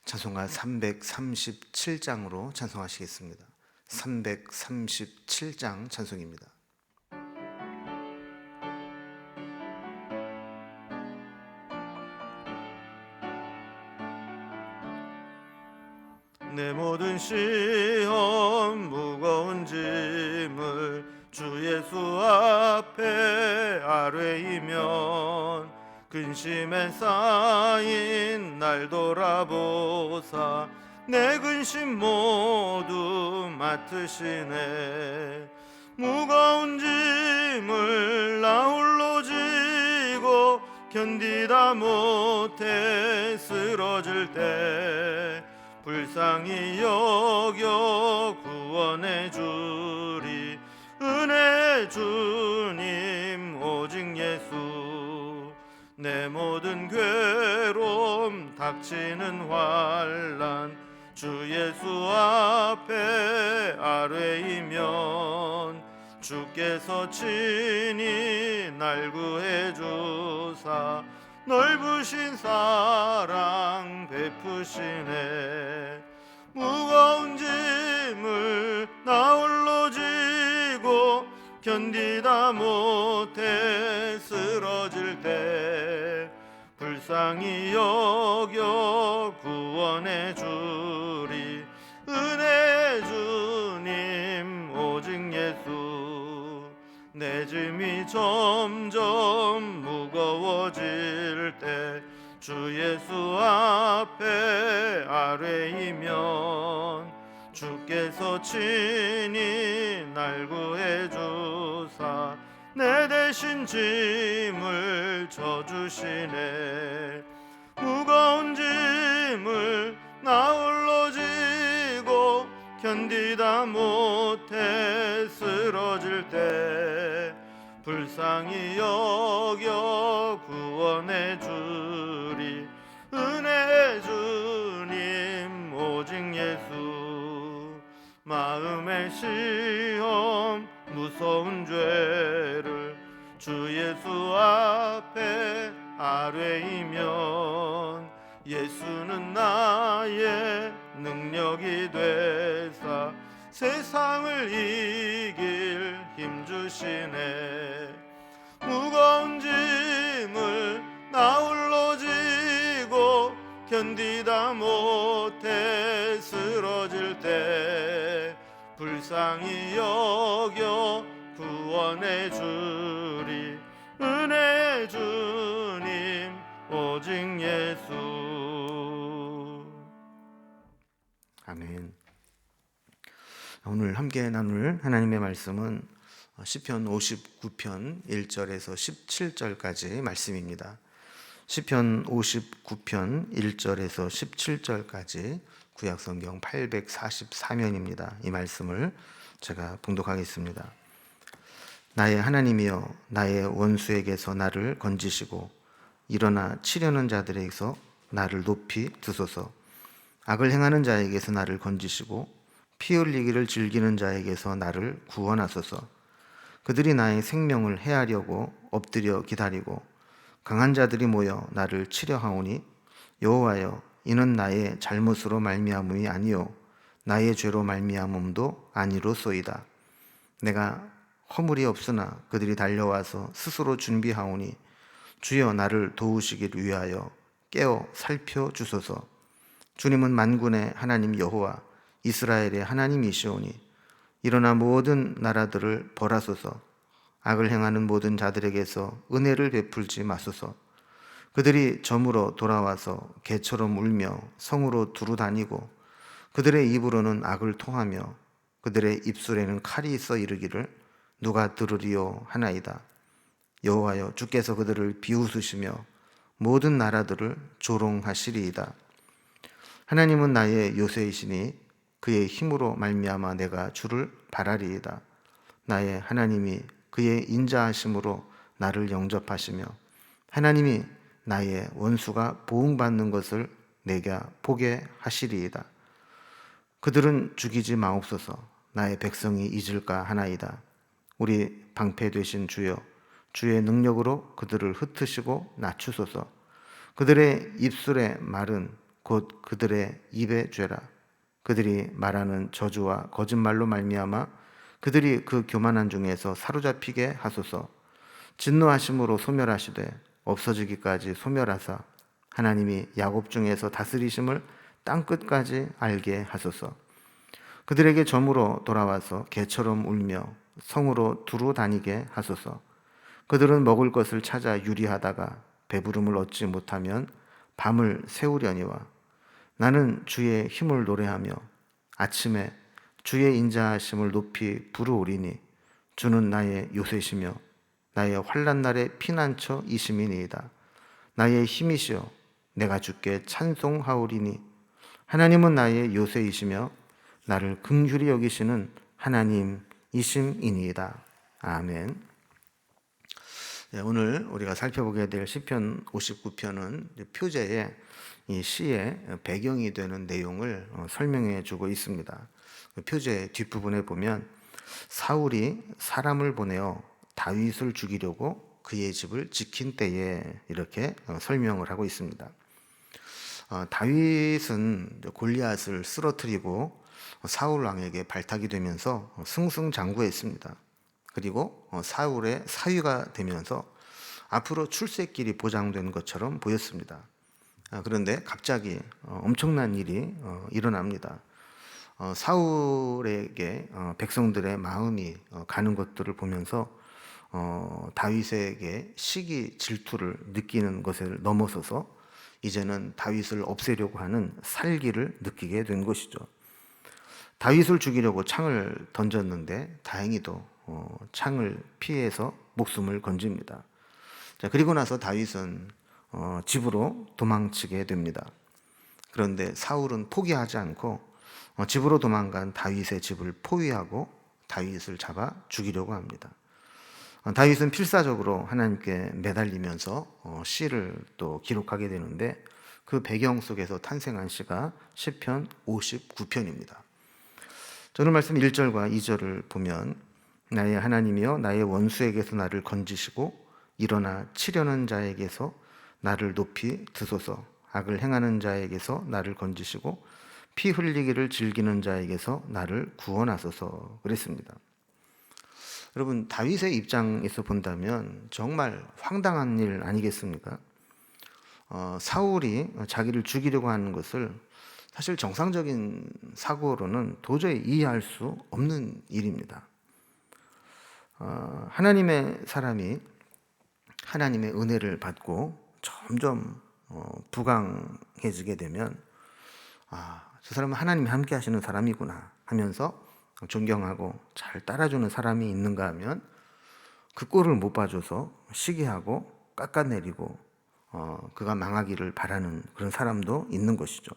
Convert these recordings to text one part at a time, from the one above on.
찬송가 337장으로 찬송하시겠습니다. 337장 찬송입니다. 내 모든 시험 무거운 짐을 주 예수 앞에 아뢰이면 근심에 쌓인 날 돌아보사 내 근심 모두 맡으시네. 무거운 짐을 나 홀로 지고 견디다 못해 쓰러질 때 불쌍히 여겨 구원해 주리. 은혜 주님 오직 예수. 내 모든 괴로움 닥치는 환난 주 예수 앞에 아뢰이면 주께서 친히 날 구해 주사 넓으신 사랑 베푸시네. 무거운 짐을 나 홀로 지고 견디다 못해 쓰러질 때 불쌍히 여겨 구원해 주리. 은혜 주님 오직 예수. 내 짐이 점점 무거워질 때 주 예수 앞에 아뢰이면 주께서 친히 날 구해 주사 내 대신 짐을 져주시네. 무거운 짐을 나 홀로 지고 견디다 못해 쓰러질 때 불쌍히 여겨 구원해 주리. 은혜 주님 오직 예수. 마음의 시험 무서운 죄를 주 예수 앞에 아뢰이면 예수는 나의 능력이 되사 세상을 이길 힘 주시네. 무거운 짐을 나 홀로 지고 견디다 못해 쓰러질 때 불쌍히 여겨 구원해 주리. 은혜 주님 오직 예수. 아멘. 오늘 함께 나눌 하나님의 말씀은 시편 59편 1절에서 17절까지 말씀입니다. 시편 59편 1절에서 17절까지 구약성경 844면입니다. 이 말씀을 제가 봉독하겠습니다. 나의 하나님이여, 나의 원수에게서 나를 건지시고 일어나 치려는 자들에게서 나를 높이 두소서. 악을 행하는 자에게서 나를 건지시고 피 흘리기를 즐기는 자에게서 나를 구원하소서. 그들이 나의 생명을 해하려고 엎드려 기다리고 강한 자들이 모여 나를 치려 하오니 여호와여, 이는 나의 잘못으로 말미암음이 아니요 나의 죄로 말미암음도 아니로소이다. 내가 허물이 없으나 그들이 달려와서 스스로 준비하오니 주여 나를 도우시기를 위하여 깨어 살펴주소서. 주님은 만군의 하나님 여호와 이스라엘의 하나님이시오니 일어나 모든 나라들을 벌하소서. 악을 행하는 모든 자들에게서 은혜를 베풀지 마소서. 그들이 점으로 돌아와서 개처럼 울며 성으로 두루 다니고 그들의 입으로는 악을 통하며 그들의 입술에는 칼이 있어 이르기를 누가 들으리요 하나이다. 여호와여, 주께서 그들을 비웃으시며 모든 나라들을 조롱하시리이다. 하나님은 나의 요새이시니 그의 힘으로 말미암아 내가 주를 바라리이다. 나의 하나님이 그의 인자하심으로 나를 영접하시며 하나님이 나의 원수가 보응받는 것을 내게 보게 하시리이다. 그들은 죽이지 마옵소서. 나의 백성이 잊을까 하나이다. 우리 방패 되신 주여, 주의 능력으로 그들을 흩으시고 낮추소서. 그들의 입술의 말은 곧 그들의 입의 죄라. 그들이 말하는 저주와 거짓말로 말미암아 그들이 그 교만한 중에서 사로잡히게 하소서. 진노하심으로 소멸하시되 없어지기까지 소멸하사 하나님이 야곱 중에서 다스리심을 땅 끝까지 알게 하소서. 그들에게 점으로 돌아와서 개처럼 울며 성으로 두루 다니게 하소서. 그들은 먹을 것을 찾아 유리하다가 배부름을 얻지 못하면 밤을 새우려니와 나는 주의 힘을 노래하며 아침에 주의 인자하심을 높이 부르오리니 주는 나의 요새시며 나의 환난 날의 피난처 이심이니이다. 나의 힘이시여 내가 주께 찬송하오리니 하나님은 나의 요새이시며 나를 긍휼히 여기시는 하나님이심이니이다. 아멘. 네, 오늘 우리가 살펴보게 될 시편 59편은 표제의 이 시의 배경이 되는 내용을 설명해 주고 있습니다. 표제 뒷부분에 보면 사울이 사람을 보내어 다윗을 죽이려고 그의 집을 지킨 때에 이렇게 설명을 하고 있습니다. 다윗은 골리앗을 쓰러뜨리고 사울 왕에게 발탁이 되면서 승승장구했습니다. 그리고 사울의 사위가 되면서 앞으로 출세길이 보장된 것처럼 보였습니다. 그런데 갑자기 엄청난 일이 일어납니다. 사울에게 백성들의 마음이 가는 것들을 보면서 다윗에게 시기 질투를 느끼는 것을 넘어서서 이제는 다윗을 없애려고 하는 살기를 느끼게 된 것이죠. 다윗을 죽이려고 창을 던졌는데 다행히도 창을 피해서 목숨을 건집니다. 자, 그리고 나서 다윗은 집으로 도망치게 됩니다. 그런데 사울은 포기하지 않고 집으로 도망간 다윗의 집을 포위하고 다윗을 잡아 죽이려고 합니다. 다윗은 필사적으로 하나님께 매달리면서 시를 또 기록하게 되는데 그 배경 속에서 탄생한 시가 시편 59편입니다. 오늘 말씀 1절과 2절을 보면 나의 하나님이여 나의 원수에게서 나를 건지시고 일어나 치려는 자에게서 나를 높이 드소서. 악을 행하는 자에게서 나를 건지시고 피 흘리기를 즐기는 자에게서 나를 구원하소서 그랬습니다. 여러분, 다윗의 입장에서 본다면 정말 황당한 일 아니겠습니까? 사울이 자기를 죽이려고 하는 것을 사실 정상적인 사고로는 도저히 이해할 수 없는 일입니다. 하나님의 사람이 하나님의 은혜를 받고 점점 부강해지게 되면 저 사람은 하나님이 함께 하시는 사람이구나 하면서 존경하고 잘 따라주는 사람이 있는가 하면 그 꼴을 못 봐줘서 시기하고 깎아내리고 그가 망하기를 바라는 그런 사람도 있는 것이죠.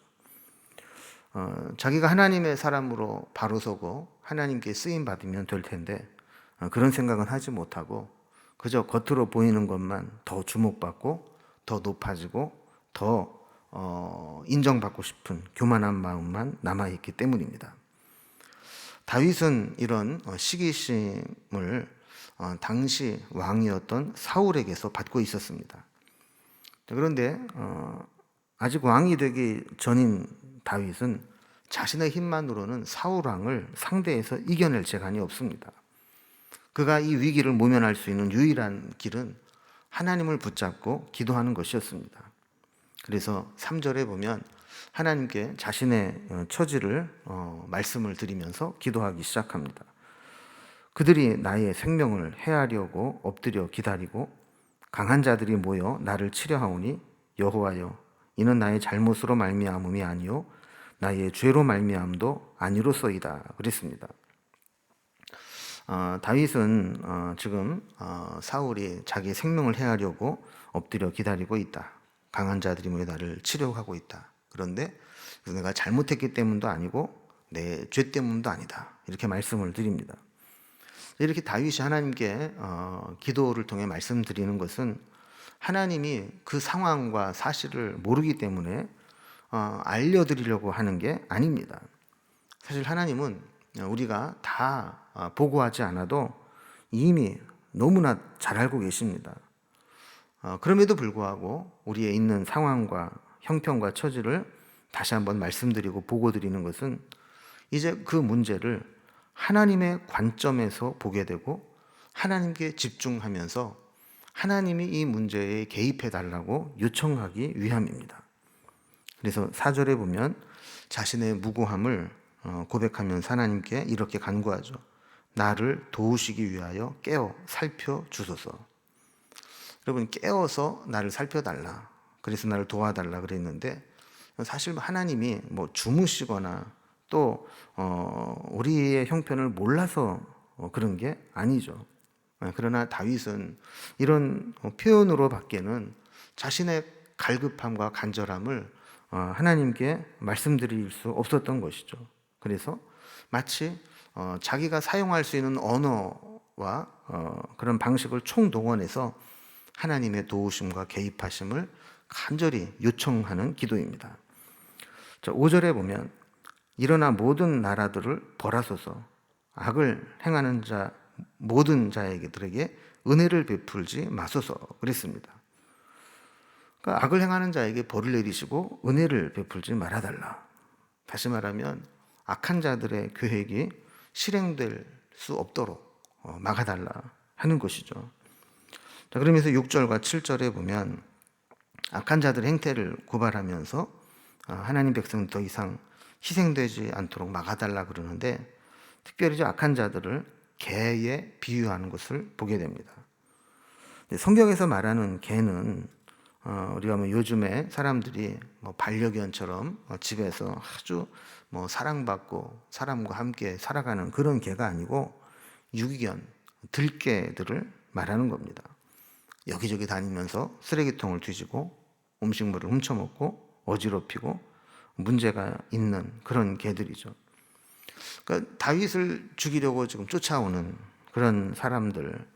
자기가 하나님의 사람으로 바로 서고 하나님께 쓰임 받으면 될 텐데 그런 생각은 하지 못하고 그저 겉으로 보이는 것만 더 주목받고 더 높아지고 더 인정받고 싶은 교만한 마음만 남아있기 때문입니다. 다윗은 이런 시기심을 당시 왕이었던 사울에게서 받고 있었습니다. 그런데 아직 왕이 되기 전인 다윗은 자신의 힘만으로는 사울 왕을 상대해서 이겨낼 재간이 없습니다. 그가 이 위기를 모면할 수 있는 유일한 길은 하나님을 붙잡고 기도하는 것이었습니다. 그래서 3절에 보면 하나님께 자신의 처지를 말씀을 드리면서 기도하기 시작합니다. 그들이 나의 생명을 해하려고 엎드려 기다리고 강한 자들이 모여 나를 치려하오니 여호와여 이는 나의 잘못으로 말미암음이 아니요 나의 죄로 말미암도 아니로소이다 그랬습니다. 다윗은 지금 사울이 자기 생명을 해하려고 엎드려 기다리고 있다. 강한 자들이 모여 나를 치려하고 있다. 그런데 내가 잘못했기 때문도 아니고 내 죄 때문도 아니다. 이렇게 말씀을 드립니다. 이렇게 다윗이 하나님께 기도를 통해 말씀드리는 것은 하나님이 그 상황과 사실을 모르기 때문에 알려드리려고 하는 게 아닙니다. 사실 하나님은 우리가 다 보고하지 않아도 이미 너무나 잘 알고 계십니다. 그럼에도 불구하고 우리의 있는 상황과 형편과 처지를 다시 한번 말씀드리고 보고드리는 것은 이제 그 문제를 하나님의 관점에서 보게 되고 하나님께 집중하면서 하나님이 이 문제에 개입해 달라고 요청하기 위함입니다. 그래서 4절에 보면 자신의 무고함을 고백하면서 하나님께 이렇게 간구하죠. 나를 도우시기 위하여 깨어 살펴 주소서. 여러분, 깨어서 나를 살펴달라, 그래서 나를 도와달라 그랬는데, 사실 하나님이 뭐 주무시거나 또 우리의 형편을 몰라서 그런 게 아니죠. 그러나 다윗은 이런 표현으로 밖에는 자신의 갈급함과 간절함을 하나님께 말씀드릴 수 없었던 것이죠. 그래서 마치 자기가 사용할 수 있는 언어와 그런 방식을 총동원해서 하나님의 도우심과 개입하심을 간절히 요청하는 기도입니다. 5절에 보면 일어나 모든 나라들을 벌하소서, 악을 행하는 자 모든 자에게들에게 은혜를 베풀지 마소서 그랬습니다. 그러니까 악을 행하는 자에게 벌을 내리시고 은혜를 베풀지 말아달라. 다시 말하면 악한 자들의 계획이 실행될 수 없도록 막아달라 하는 것이죠. 자, 그러면서 6절과 7절에 보면 악한 자들의 행태를 고발하면서 하나님 백성은 더 이상 희생되지 않도록 막아달라 그러는데, 특별히 저 악한 자들을 개에 비유하는 것을 보게 됩니다. 성경에서 말하는 개는 우리가 뭐 요즘에 사람들이 뭐 반려견처럼 집에서 아주 뭐 사랑받고 사람과 함께 살아가는 그런 개가 아니고 유기견, 들개들을 말하는 겁니다. 여기저기 다니면서 쓰레기통을 뒤지고 음식물을 훔쳐먹고 어지럽히고 문제가 있는 그런 개들이죠. 그러니까 다윗을 죽이려고 지금 쫓아오는 그런 사람들,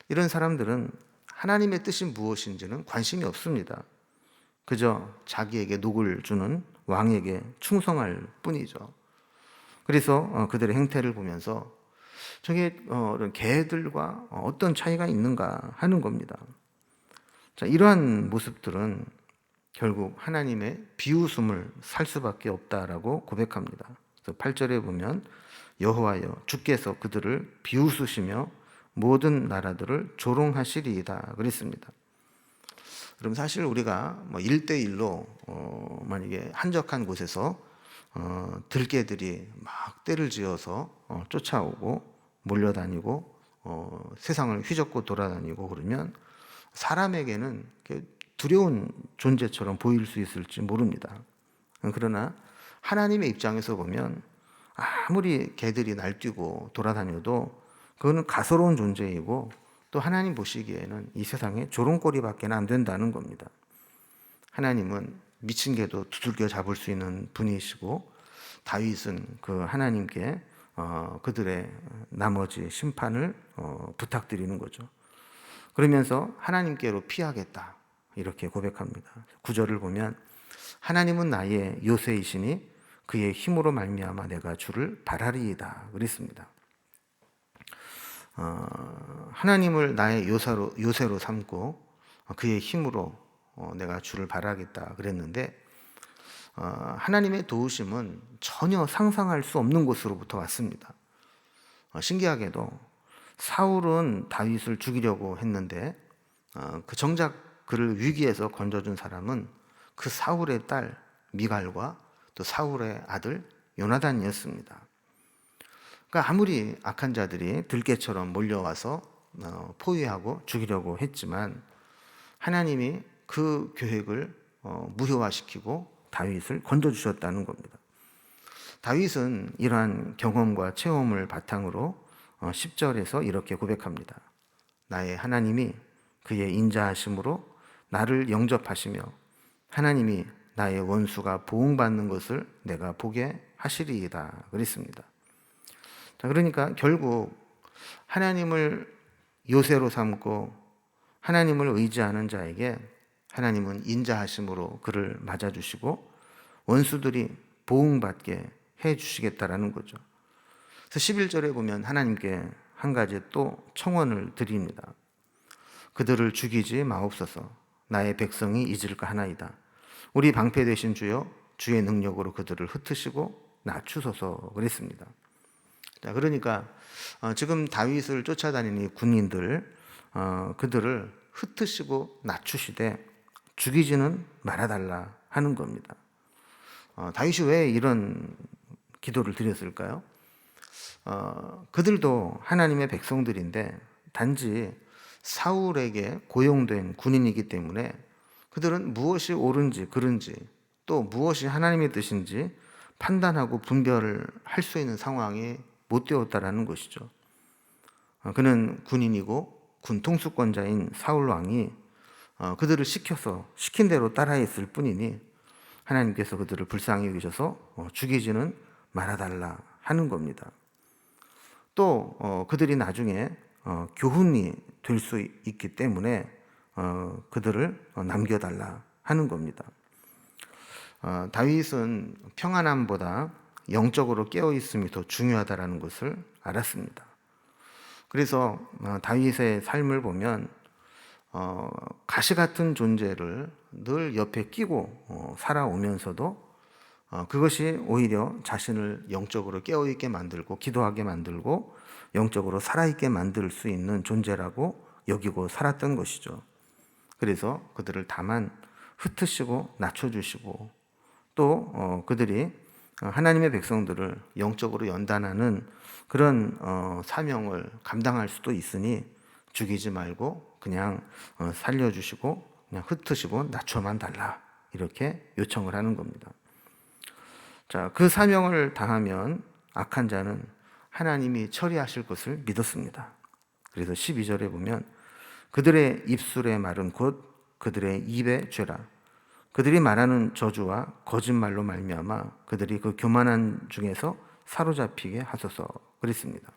이런 사람들은 하나님의 뜻이 무엇인지는 관심이 없습니다. 그저 자기에게 녹을 주는 왕에게 충성할 뿐이죠. 그래서 그들의 행태를 보면서 저게 개들과 어떤 차이가 있는가 하는 겁니다. 자, 이러한 모습들은 결국 하나님의 비웃음을 살 수밖에 없다라고 고백합니다. 그래서 8절에 보면 여호와여 주께서 그들을 비웃으시며 모든 나라들을 조롱하시리이다 그랬습니다. 그럼 사실 우리가 뭐 1대1로 만약에 한적한 곳에서 들개들이 막 떼를 지어서 쫓아오고 몰려다니고 세상을 휘젓고 돌아다니고 그러면 사람에게는 두려운 존재처럼 보일 수 있을지 모릅니다. 그러나 하나님의 입장에서 보면 아무리 개들이 날뛰고 돌아다녀도 그거는 가소로운 존재이고 또 하나님 보시기에는 이 세상에 조롱거리밖에 안 된다는 겁니다. 하나님은 미친 개도 두들겨 잡을 수 있는 분이시고 다윗은 그 하나님께 그들의 나머지 심판을 부탁드리는 거죠. 그러면서 하나님께로 피하겠다 이렇게 고백합니다. 9절을 보면 하나님은 나의 요새이시니 그의 힘으로 말미암아 내가 주를 바라리이다 그랬습니다. 하나님을 나의 요새로 삼고 그의 힘으로 내가 주를 바라겠다 그랬는데, 하나님의 도우심은 전혀 상상할 수 없는 곳으로부터 왔습니다. 신기하게도 사울은 다윗을 죽이려고 했는데 그 정작 그를 위기에서 건져준 사람은 그 사울의 딸 미갈과 또 사울의 아들 요나단이었습니다. 그러니까 아무리 악한 자들이 들개처럼 몰려와서 포위하고 죽이려고 했지만 하나님이 그 계획을 무효화시키고 다윗을 건져주셨다는 겁니다. 다윗은 이러한 경험과 체험을 바탕으로 10절에서 이렇게 고백합니다. 나의 하나님이 그의 인자하심으로 나를 영접하시며 하나님이 나의 원수가 보응받는 것을 내가 보게 하시리이다 그랬습니다. 자, 그러니까 결국 하나님을 요새로 삼고 하나님을 의지하는 자에게 하나님은 인자하심으로 그를 맞아주시고 원수들이 보응받게 해주시겠다라는 거죠. 그래서 11절에 보면 하나님께 한 가지 또 청원을 드립니다. 그들을 죽이지 마옵소서. 나의 백성이 잊을까 하나이다. 우리 방패 되신 주여 주의 능력으로 그들을 흩으시고 낮추소서 그랬습니다. 자, 그러니까 지금 다윗을 쫓아다니는 이 군인들, 그들을 흩으시고 낮추시되 죽이지는 말아달라 하는 겁니다. 다윗이 왜 이런 기도를 드렸을까요? 그들도 하나님의 백성들인데 단지 사울에게 고용된 군인이기 때문에 그들은 무엇이 옳은지 그른지 또 무엇이 하나님의 뜻인지 판단하고 분별을 할 수 있는 상황이 못 되었다라는 것이죠. 그는 군인이고 군 통수권자인 사울 왕이 그들을 시킨 대로 따라했을 뿐이니 하나님께서 그들을 불쌍히 여기셔서 죽이지는 말아달라 하는 겁니다. 또 그들이 나중에 교훈이 될 수 있기 때문에 그들을 남겨달라 하는 겁니다. 다윗은 평안함보다 영적으로 깨어있음이 더 중요하다는 것을 알았습니다. 그래서 다윗의 삶을 보면 가시 같은 존재를 늘 옆에 끼고 살아오면서도 그것이 오히려 자신을 영적으로 깨어있게 만들고 기도하게 만들고 영적으로 살아있게 만들 수 있는 존재라고 여기고 살았던 것이죠. 그래서 그들을 다만 흩으시고 낮춰주시고 또 그들이 하나님의 백성들을 영적으로 연단하는 그런 사명을 감당할 수도 있으니 죽이지 말고 그냥 살려주시고 그냥 흩으시고 낮춰만 달라 이렇게 요청을 하는 겁니다. 자, 그 사명을 다하면 악한 자는 하나님이 처리하실 것을 믿었습니다. 그래서 12절에 보면 그들의 입술의 말은 곧 그들의 입의 죄라. 그들이 말하는 저주와 거짓말로 말미암아 그들이 그 교만한 중에서 사로잡히게 하소서 그랬습니다.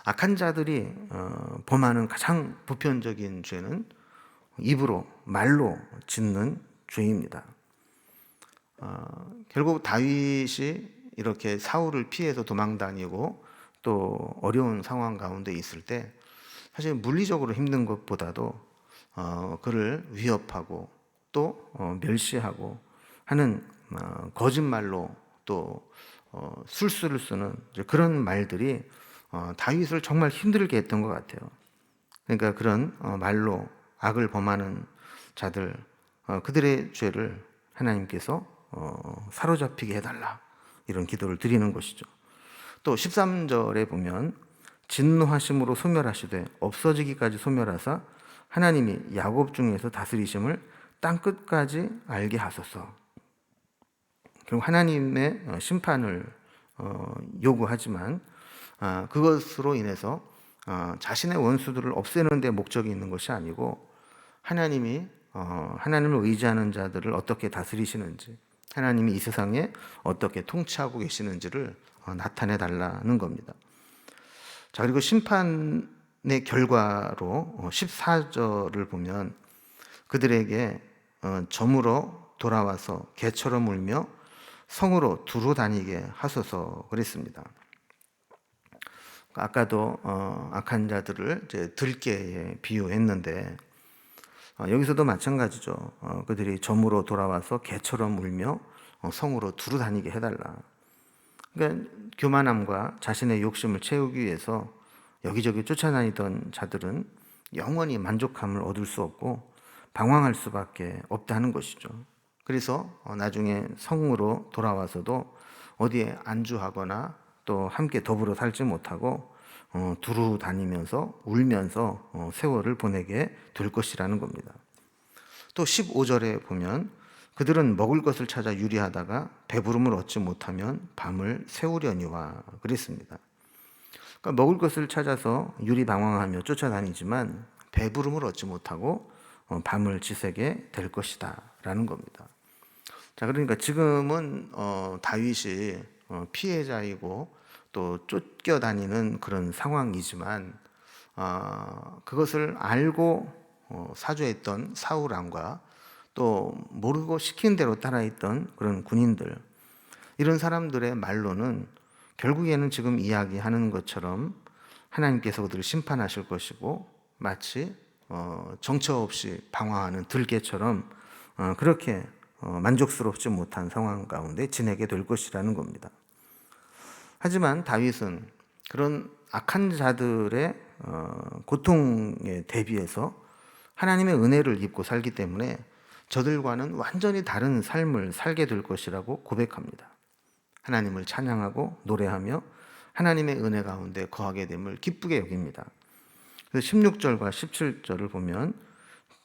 악한 자들이 범하는 가장 보편적인 죄는 입으로 말로 짓는 죄입니다. 결국 다윗이 이렇게 사울을 피해서 도망다니고 또 어려운 상황 가운데 있을 때 사실 물리적으로 힘든 것보다도 그를 위협하고 또 멸시하고 하는 거짓말로 또 술수를 쓰는 그런 말들이 다윗을 정말 힘들게 했던 것 같아요. 그러니까 그런 말로 악을 범하는 자들 그들의 죄를 하나님께서 사로잡히게 해달라 이런 기도를 드리는 것이죠. 또 13절에 보면 진노하심으로 소멸하시되 없어지기까지 소멸하사 하나님이 야곱 중에서 다스리심을 땅 끝까지 알게 하소서. 결국 하나님의 심판을 요구하지만 그것으로 인해서 자신의 원수들을 없애는 데 목적이 있는 것이 아니고 하나님이 하나님을 의지하는 자들을 어떻게 다스리시는지 하나님이 이 세상에 어떻게 통치하고 계시는지를 나타내 달라는 겁니다. 자, 그리고 심판의 결과로 14절을 보면 그들에게 점으로 돌아와서 개처럼 울며 성으로 두루 다니게 하소서 그랬습니다. 아까도 악한 자들을 이제 들깨에 비유했는데 여기서도 마찬가지죠. 그들이 점으로 돌아와서 개처럼 울며 성으로 두루 다니게 해달라. 그러니까 교만함과 자신의 욕심을 채우기 위해서 여기저기 쫓아다니던 자들은 영원히 만족함을 얻을 수 없고 방황할 수밖에 없다는 것이죠. 그래서 나중에 성으로 돌아와서도 어디에 안주하거나 또 함께 더불어 살지 못하고 두루 다니면서 울면서 세월을 보내게 될 것이라는 겁니다. 또 15절에 보면 그들은 먹을 것을 찾아 유리하다가 배부름을 얻지 못하면 밤을 새우려니와 그랬습니다. 그러니까 먹을 것을 찾아서 유리방황하며 쫓아다니지만 배부름을 얻지 못하고 밤을 지새게 될 것이다 라는 겁니다. 자, 그러니까 지금은 다윗이 피해자이고 또 쫓겨다니는 그런 상황이지만 그것을 알고 사주했던 사울 왕과 또 모르고 시킨 대로 따라했던 그런 군인들, 이런 사람들의 말로는 결국에는 지금 이야기하는 것처럼 하나님께서 그들을 심판하실 것이고 마치 정처 없이 방황하는 들개처럼 그렇게 만족스럽지 못한 상황 가운데 지내게 될 것이라는 겁니다. 하지만 다윗은 그런 악한 자들의 고통에 대비해서 하나님의 은혜를 입고 살기 때문에 저들과는 완전히 다른 삶을 살게 될 것이라고 고백합니다. 하나님을 찬양하고 노래하며 하나님의 은혜 가운데 거하게 됨을 기쁘게 여깁니다. 그래서 16절과 17절을 보면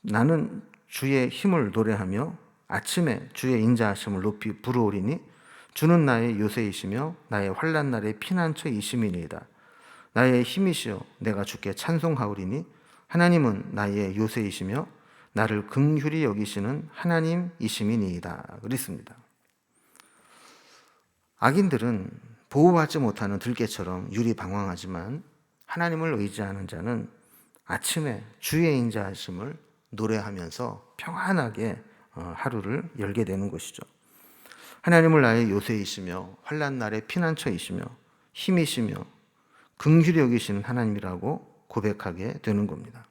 나는 주의 힘을 노래하며 아침에 주의 인자하심을 높이 부르오리니 주는 나의 요새이시며 나의 환난 날의 피난처이심이니이다. 나의 힘이시여 내가 주께 찬송하오리니 하나님은 나의 요새이시며 나를 긍휼히 여기시는 하나님이심이니이다. 그랬습니다. 악인들은 보호받지 못하는 들개처럼 유리방황하지만 하나님을 의지하는 자는 아침에 주의 인자하심을 노래하면서 평안하게 하루를 열게 되는 것이죠. 하나님을 나의 요새이시며 환난 날의 피난처이시며 힘이시며 긍휼히 여기시는 하나님이라고 고백하게 되는 겁니다.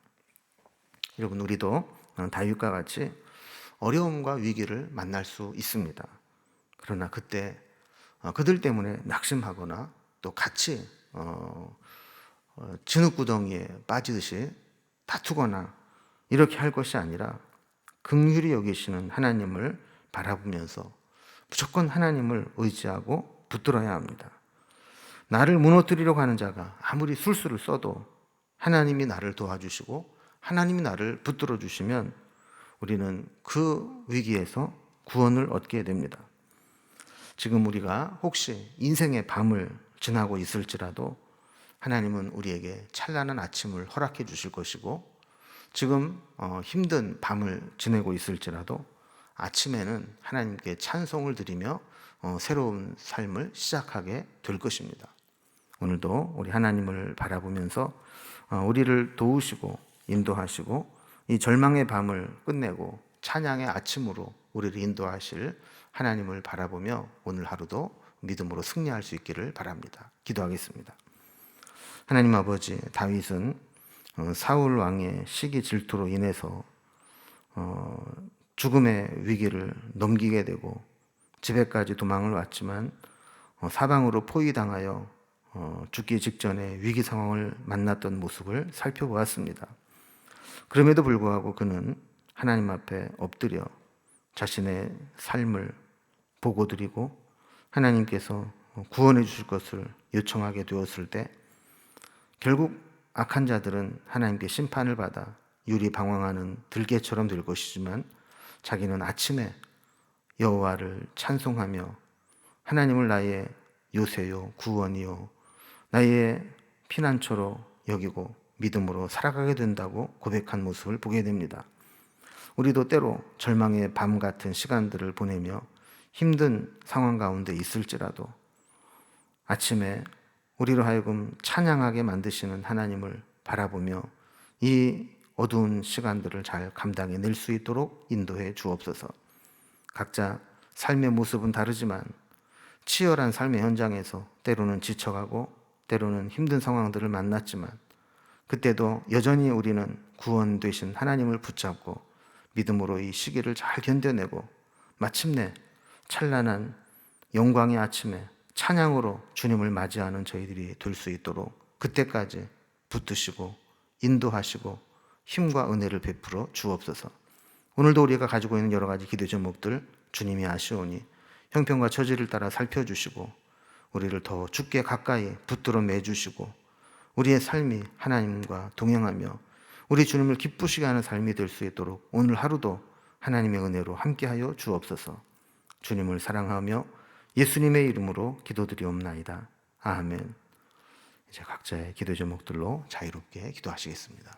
여러분, 우리도 다윗과 같이 어려움과 위기를 만날 수 있습니다. 그러나 그때 그들 때문에 낙심하거나 또 같이 진흙구덩이에 빠지듯이 다투거나 이렇게 할 것이 아니라 긍휼히 여기시는 하나님을 바라보면서 무조건 하나님을 의지하고 붙들어야 합니다. 나를 무너뜨리려고 하는 자가 아무리 술수를 써도 하나님이 나를 도와주시고 하나님이 나를 붙들어 주시면 우리는 그 위기에서 구원을 얻게 됩니다. 지금 우리가 혹시 인생의 밤을 지나고 있을지라도 하나님은 우리에게 찬란한 아침을 허락해 주실 것이고, 지금 힘든 밤을 지내고 있을지라도 아침에는 하나님께 찬송을 드리며 새로운 삶을 시작하게 될 것입니다. 오늘도 우리 하나님을 바라보면서 우리를 도우시고 인도하시고 이 절망의 밤을 끝내고 찬양의 아침으로 우리를 인도하실 하나님을 바라보며 오늘 하루도 믿음으로 승리할 수 있기를 바랍니다. 기도하겠습니다. 하나님 아버지, 다윗은 사울 왕의 시기 질투로 인해서 죽음의 위기를 넘기게 되고 집에까지 도망을 왔지만 사방으로 포위당하여 죽기 직전에 위기 상황을 만났던 모습을 살펴보았습니다. 그럼에도 불구하고 그는 하나님 앞에 엎드려 자신의 삶을 보고드리고 하나님께서 구원해 주실 것을 요청하게 되었을 때 결국 악한 자들은 하나님께 심판을 받아 유리방황하는 들개처럼 될 것이지만 자기는 아침에 여호와를 찬송하며 하나님을 나의 요새요 구원이요 나의 피난처로 여기고 믿음으로 살아가게 된다고 고백한 모습을 보게 됩니다. 우리도 때로 절망의 밤 같은 시간들을 보내며 힘든 상황 가운데 있을지라도 아침에 우리로 하여금 찬양하게 만드시는 하나님을 바라보며 이 어두운 시간들을 잘 감당해낼 수 있도록 인도해 주옵소서. 각자 삶의 모습은 다르지만 치열한 삶의 현장에서 때로는 지쳐가고 때로는 힘든 상황들을 만났지만 그때도 여전히 우리는 구원 되신 하나님을 붙잡고 믿음으로 이 시기를 잘 견뎌내고 마침내 찬란한 영광의 아침에 찬양으로 주님을 맞이하는 저희들이 될 수 있도록 그때까지 붙드시고 인도하시고 힘과 은혜를 베풀어 주옵소서. 오늘도 우리가 가지고 있는 여러 가지 기도 제목들 주님이 아시오니 형편과 처지를 따라 살펴주시고 우리를 더 주께 가까이 붙들어 매주시고 우리의 삶이 하나님과 동행하며 우리 주님을 기쁘시게 하는 삶이 될 수 있도록 오늘 하루도 하나님의 은혜로 함께하여 주옵소서. 주님을 사랑하며 예수님의 이름으로 기도드리옵나이다. 아멘. 이제 각자의 기도 제목들로 자유롭게 기도하시겠습니다.